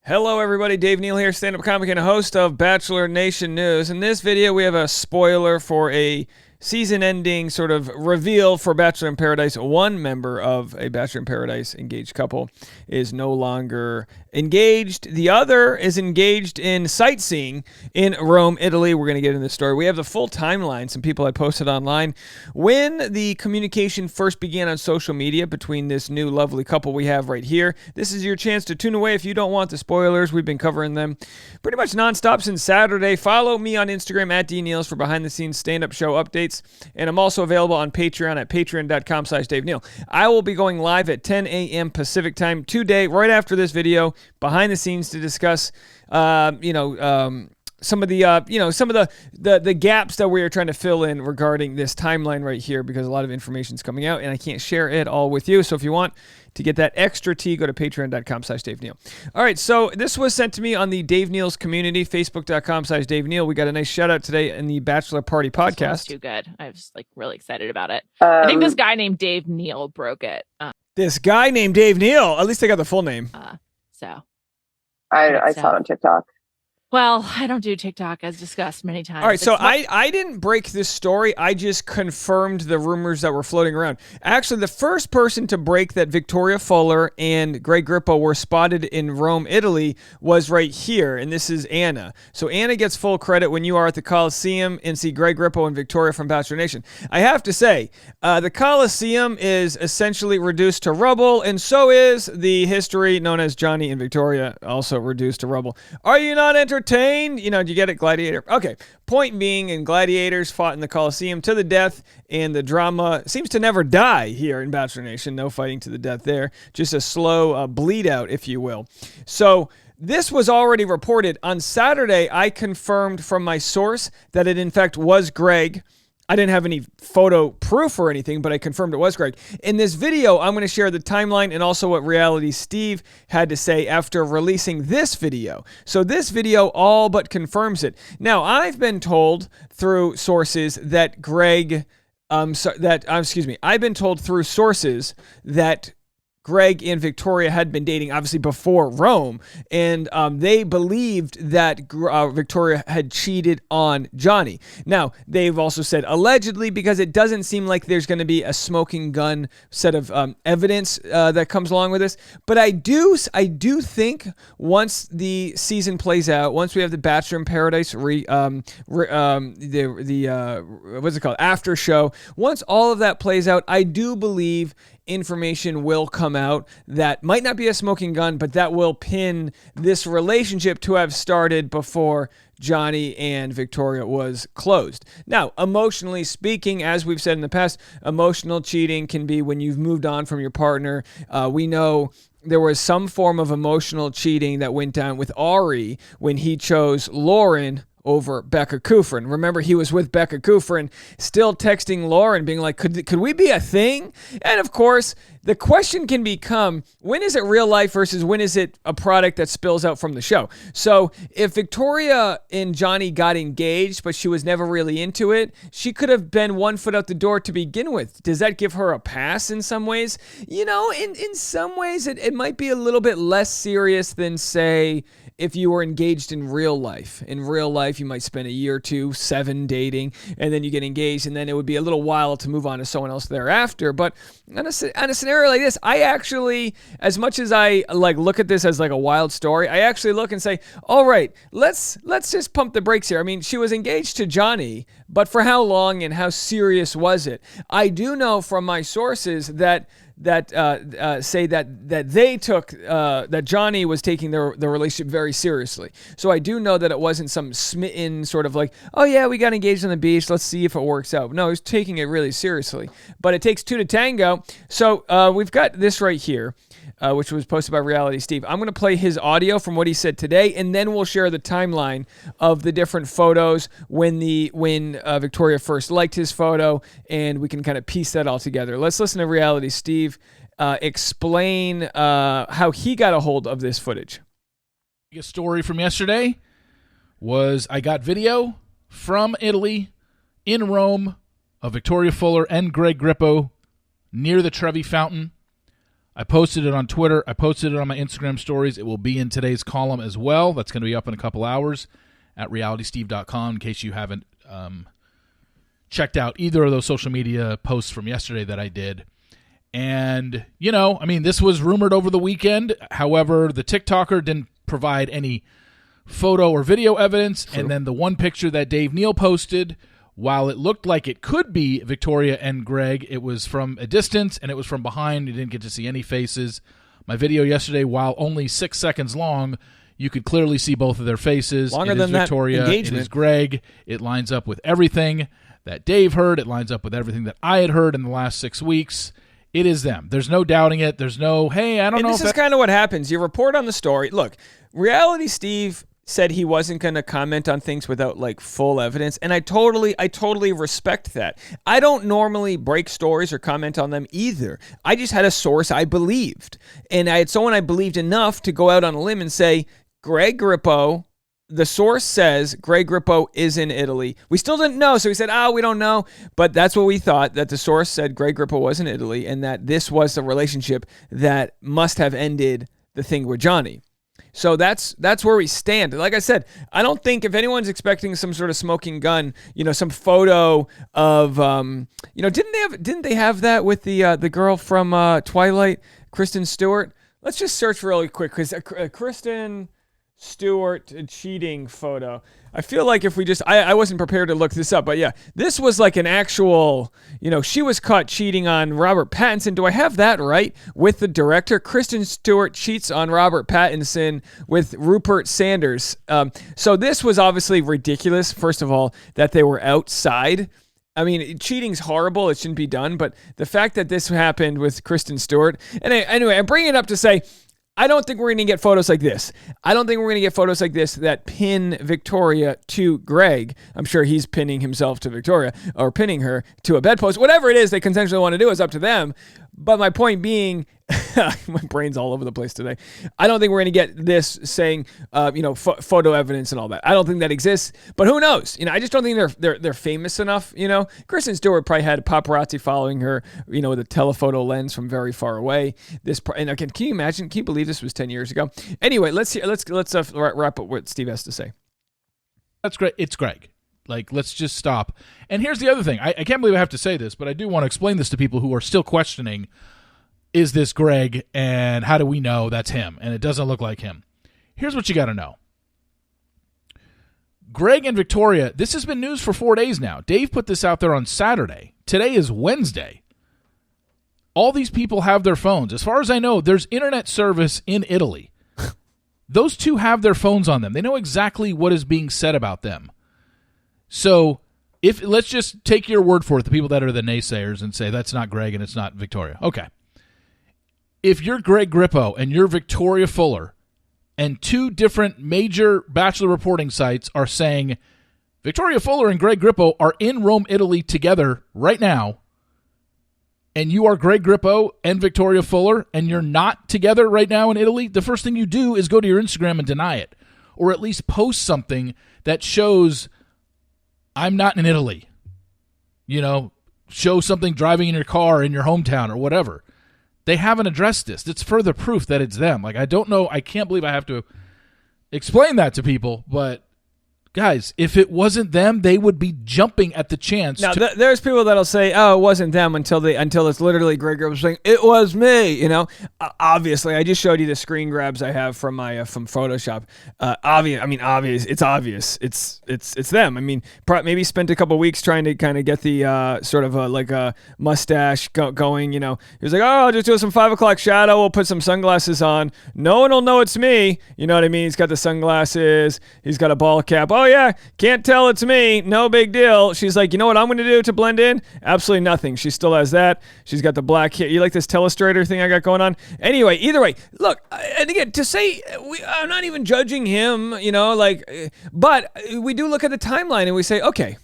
Hello, everybody. Dave Neal here, stand-up comic and host of Bachelor Nation News. In this video, we have a spoiler for a season-ending sort of reveal for Bachelor in Paradise. One member of a Bachelor in Paradise engaged couple is no longer engaged. The other is engaged in sightseeing in Rome, Italy. We're going to get into this story. We have the full timeline. Some people had posted online when the communication first began on social media between this new lovely couple we have right here. This is your chance to tune away if you don't want the spoilers. We've been covering them pretty much nonstop since Saturday. Follow me on Instagram at DNeals for behind-the-scenes stand-up show updates. And I'm also available on Patreon at patreon.com/Dave Neal. I will be going live at 10 a.m. Pacific time today, right after this video, behind the scenes to discuss, some of the gaps that we are trying to fill in regarding this timeline right here, because a lot of information is coming out and I can't share it all with you. So if you want to get that extra tea, go to patreon.com/Dave Neal. All right, so this was sent to me on the Dave Neal's community, facebook.com/Dave Neal. We got a nice shout out today in the Bachelor Party podcast. This too good. I was really excited about it. I think this guy named Dave Neal broke it. This guy named Dave Neal. At least I got the full name. I saw it on TikTok. Well, I don't do TikTok, as discussed many times. All right, so I didn't break this story. I just confirmed the rumors that were floating around. Actually, the first person to break that Victoria Fuller and Greg Grippo were spotted in Rome, Italy, was right here, and this is Anna. So Anna gets full credit when you are at the Coliseum and see Greg Grippo and Victoria from Bachelor Nation. I have to say, the Coliseum is essentially reduced to rubble, and so is the history known as Johnny and Victoria, also reduced to rubble. Are you not entertained? You know, do you get it, Gladiator? Okay. Point being, in Gladiators fought in the Coliseum to the death, and the drama seems to never die here in Bachelor Nation. No fighting to the death there. Just a slow bleed out, if you will. So this was already reported. On Saturday, I confirmed from my source that it, in fact, was Greg. I didn't have any photo proof or anything, but I confirmed it was Greg. In this video, I'm going to share the timeline and also what Reality Steve had to say after releasing this video. So this video all but confirms it. Now, I've been told through sources that I've been told through sources that Greg and Victoria had been dating, obviously, before Rome, and they believed that Victoria had cheated on Johnny. Now, they've also said allegedly, because it doesn't seem like there's going to be a smoking gun set of evidence that comes along with this. But I do think once the season plays out, once we have the Bachelor in Paradise what's it called, after show, once all of that plays out, I do believe information will come out that might not be a smoking gun, but that will pin this relationship to have started before Johnny and Victoria was closed. Now, emotionally speaking, as we've said in the past, emotional cheating can be when you've moved on from your partner. We know there was some form of emotional cheating that went down with Ari when he chose Lauren over Becca Kufrin. Remember, he was with Becca Kufrin, still texting Lauren, being like, could we be a thing? And of course, the question can become, when is it real life versus when is it a product that spills out from the show? So if Victoria and Johnny got engaged, but she was never really into it, she could have been 1 foot out the door to begin with. Does that give her a pass in some ways? You know, in some ways, it might be a little bit less serious than, say, if you were engaged in real life. In real life, you might spend a year or 2, 7 dating, and then you get engaged, and then it would be a little while to move on to someone else thereafter. But on a scenario like this, I actually, as much as I look at this as like a wild story, I actually look and say, all right, let's just pump the brakes here. I mean, she was engaged to Johnny, but for how long and how serious was it? I do know from my sources that say that they took that Johnny was taking the relationship very seriously. So I do know that it wasn't some smitten sort of like, oh yeah, we got engaged on the beach, let's see if it works out. No, he was taking it really seriously. But it takes 2 to tango. So we've got this right here, which was posted by Reality Steve. I'm going to play his audio from what he said today, and then we'll share the timeline of the different photos when Victoria first liked his photo, and we can kind of piece that all together. Let's listen to Reality Steve explain how he got a hold of this footage. A story from yesterday was I got video from Italy in Rome of Victoria Fuller and Greg Grippo near the Trevi Fountain. I posted it on Twitter. I posted it on my Instagram stories. It will be in today's column as well. That's going to be up in a couple hours at realitysteve.com in case you haven't checked out either of those social media posts from yesterday that I did. And, this was rumored over the weekend. However, the TikToker didn't provide any photo or video evidence. True. And then the one picture that Dave Neal posted, while it looked like it could be Victoria and Greg, it was from a distance and it was from behind. You didn't get to see any faces. My video yesterday, while only 6 seconds long, you could clearly see both of their faces. Longer than Victoria, that engagement. It is Greg. It lines up with everything that Dave heard. It lines up with everything that I had heard in the last 6 weeks. It is them. There's no doubting it. There's no, hey, I don't know. This is kind of what happens. You report on the story. Look, Reality Steve said he wasn't going to comment on things without full evidence, and I totally respect that. I don't normally break stories or comment on them either. I just had a source I believed, and I had someone I believed enough to go out on a limb and say, Greg Grippo, the source says Greg Grippo is in Italy. We still didn't know, so we said, we don't know. But that's what we thought, that the source said Greg Grippo was in Italy and that this was the relationship that must have ended the thing with Johnny. So that's where we stand. Like I said, I don't think if anyone's expecting some sort of smoking gun, some photo of, didn't they have that with the girl from Twilight, Kristen Stewart? Let's just search really quick because Kristen Stewart cheating photo. I feel like if we just, I wasn't prepared to look this up, but yeah, this was like an actual, she was caught cheating on Robert Pattinson. Do I have that right? With the director, Kristen Stewart cheats on Robert Pattinson with Rupert Sanders. So this was obviously ridiculous. First of all, that they were outside. I mean, cheating's horrible. It shouldn't be done. But the fact that this happened with Kristen Stewart. And anyway, I'm bringing it up to say, I don't think we're going to get photos like this. I don't think we're going to get photos like this that pin Victoria to Greg. I'm sure he's pinning himself to Victoria or pinning her to a bedpost. Whatever it is they consensually want to do is up to them. But my point being, my brain's all over the place today. I don't think we're going to get this saying, photo evidence and all that. I don't think that exists. But who knows? I just don't think they're famous enough. Kristen Stewart probably had paparazzi following her, with a telephoto lens from very far away. And again, can you imagine? Can you believe this was 10 years ago? Anyway, let's wrap up what Steve has to say. That's great. It's Greg. Let's just stop. And here's the other thing. I can't believe I have to say this, but I do want to explain this to people who are still questioning, is this Greg, and how do we know that's him? And it doesn't look like him. Here's what you got to know. Greg and Victoria, this has been news for 4 days now. Dave put this out there on Saturday. Today is Wednesday. All these people have their phones. As far as I know, there's internet service in Italy. Those two have their phones on them. They know exactly what is being said about them. So let's just take your word for it, the people that are the naysayers, and say that's not Greg and it's not Victoria. Okay. If you're Greg Grippo and you're Victoria Fuller, and two different major Bachelor reporting sites are saying Victoria Fuller and Greg Grippo are in Rome, Italy together right now, and you are Greg Grippo and Victoria Fuller, and you're not together right now in Italy, the first thing you do is go to your Instagram and deny it, or at least post something that shows I'm not in Italy. Show something driving in your car in your hometown or whatever. They haven't addressed this. It's further proof that it's them. I don't know. I can't believe I have to explain that to people, but guys, if it wasn't them, they would be jumping at the chance. Now, there's people that'll say, "Oh, it wasn't them," until it's literally Greg Grippo saying, "It was me." Obviously, I just showed you the screen grabs I have from my from Photoshop. Obvious. It's obvious. It's them. Maybe spent a couple weeks trying to kind of get the sort of like a mustache going. He was like, "Oh, I'll just do some 5 o'clock shadow. We'll put some sunglasses on. No one will know it's me." You know what I mean? He's got the sunglasses. He's got a ball cap. Oh yeah, can't tell it's me. No big deal. She's like, you know what I'm going to do to blend in? Absolutely nothing. She still has that. She's got the black hair. You like this telestrator thing I got going on? Anyway, either way, look, and again, to say, I'm not even judging him, but we do look at the timeline and we say, okay,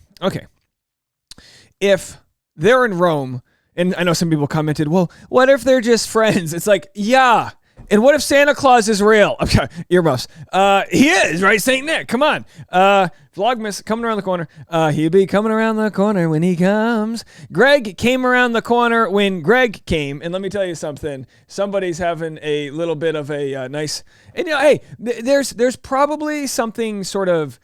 if they're in Rome, and I know some people commented, well, what if they're just friends? It's like, yeah, And what if Santa Claus is real? Okay, earmuffs. He is, right? Saint Nick, come on. Vlogmas coming around the corner. He'll be coming around the corner when he comes. Greg came around the corner when Greg came. And let me tell you something. Somebody's having a little bit of a nice... And, hey, there's probably something sort of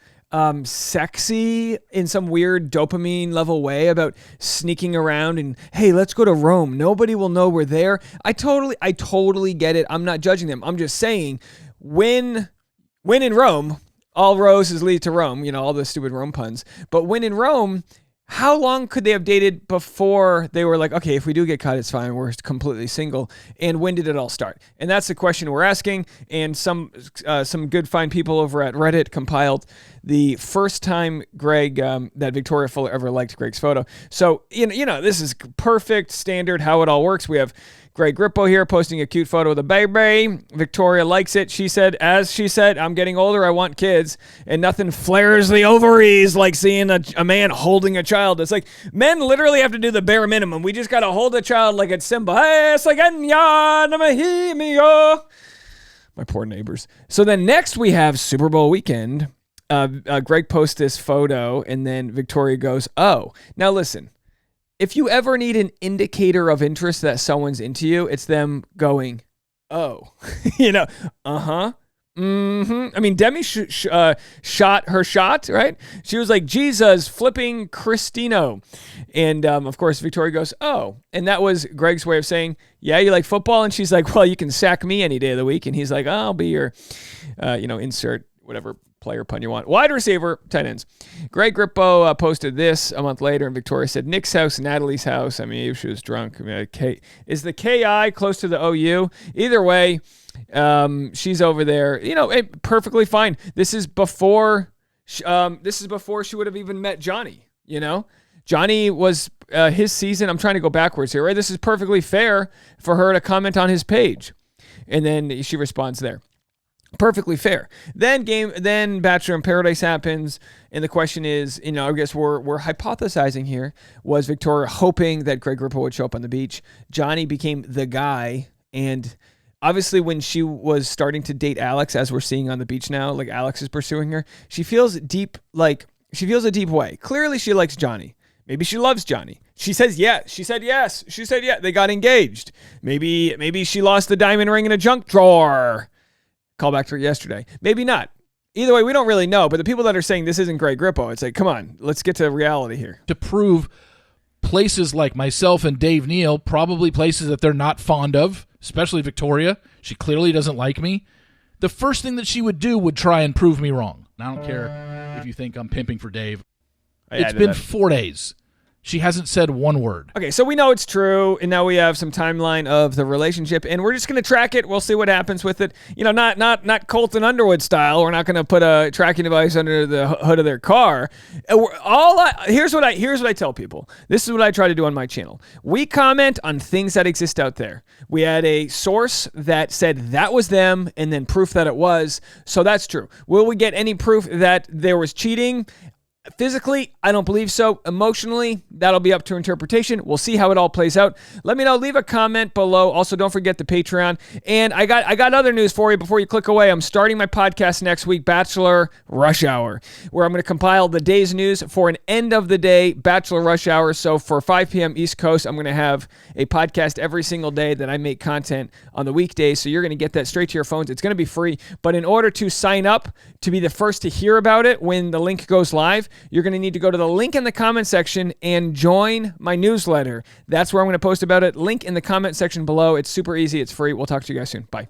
sexy in some weird dopamine level way about sneaking around and, hey, let's go to Rome. Nobody will know we're there. I totally get it. I'm not judging them. I'm just saying when in Rome, all roads lead to Rome, all the stupid Rome puns. But when in Rome, how long could they have dated before they were like, okay, if we do get caught, it's fine. We're completely single. And when did it all start? And that's the question we're asking. And some good, fine people over at Reddit compiled the first time Greg, that Victoria Fuller ever liked Greg's photo. So, this is perfect standard how it all works. We have Greg Grippo here posting a cute photo of the baby. Victoria likes it. She said, I'm getting older. I want kids. And nothing flares the ovaries like seeing a man holding a child. It's like men literally have to do the bare minimum. We just got to hold a child like it's Simba. My poor neighbors. So then next we have Super Bowl weekend. Greg posts this photo and then Victoria goes, oh, now listen. If you ever need an indicator of interest that someone's into you, it's them going, oh, uh-huh, mm-hmm. I mean, Demi shot her shot, right? She was like, Jesus, flipping Cristino. And, of course, Victoria goes, oh. And that was Greg's way of saying, yeah, you like football? And she's like, well, you can sack me any day of the week. And he's like, I'll be your, insert whatever player pun you want. Wide receiver, tight ends. Greg Grippo posted this a month later, and Victoria said, Nick's house, Natalie's house. I mean, maybe she was drunk. I mean, is the KI close to the OU? Either way, she's over there. Perfectly fine. This is before she would have even met Johnny. Johnny was his season. I'm trying to go backwards here, right? This is perfectly fair for her to comment on his page, and then she responds there. Perfectly fair. Then Bachelor in Paradise happens, and the question is, I guess we're hypothesizing here. Was Victoria hoping that Greg Grippo would show up on the beach? Johnny became the guy, and obviously when she was starting to date Alex, as we're seeing on the beach now, like Alex is pursuing her, she feels a deep way. Clearly she likes Johnny. Maybe she loves Johnny. She says yes. She said yes. She said yeah. They got engaged. Maybe she lost the diamond ring in a junk drawer. Call back to her yesterday. Maybe not. Either way, we don't really know. But the people that are saying this isn't Greg Grippo, it's like, come on, let's get to reality here. To prove places like myself and Dave Neal, probably places that they're not fond of, especially Victoria. She clearly doesn't like me. The first thing that she would do would try and prove me wrong. And I don't care if you think I'm pimping for Dave. It's been 4 days. She hasn't said one word. Okay, so we know it's true, and now we have some timeline of the relationship, and we're just going to track it. We'll see what happens with it. Not Colton Underwood style. We're not going to put a tracking device under the hood of their car. Here's what I tell people. This is what I try to do on my channel. We comment on things that exist out there. We had a source that said that was them, and then proof that it was. So that's true. Will we get any proof that there was cheating? Physically, I don't believe so. Emotionally, that'll be up to interpretation. We'll see how it all plays out. Let me know. Leave a comment below. Also, don't forget the Patreon. And I got other news for you before you click away. I'm starting my podcast next week, Bachelor Rush Hour, where I'm going to compile the day's news for an end of the day Bachelor Rush Hour. So for 5 p.m. East Coast, I'm going to have a podcast every single day that I make content on the weekdays. So you're going to get that straight to your phones. It's going to be free. But in order to sign up to be the first to hear about it when the link goes live, you're going to need to go to the link in the comment section and join my newsletter. That's where I'm going to post about it. Link in the comment section below. It's super easy. It's free. We'll talk to you guys soon. Bye.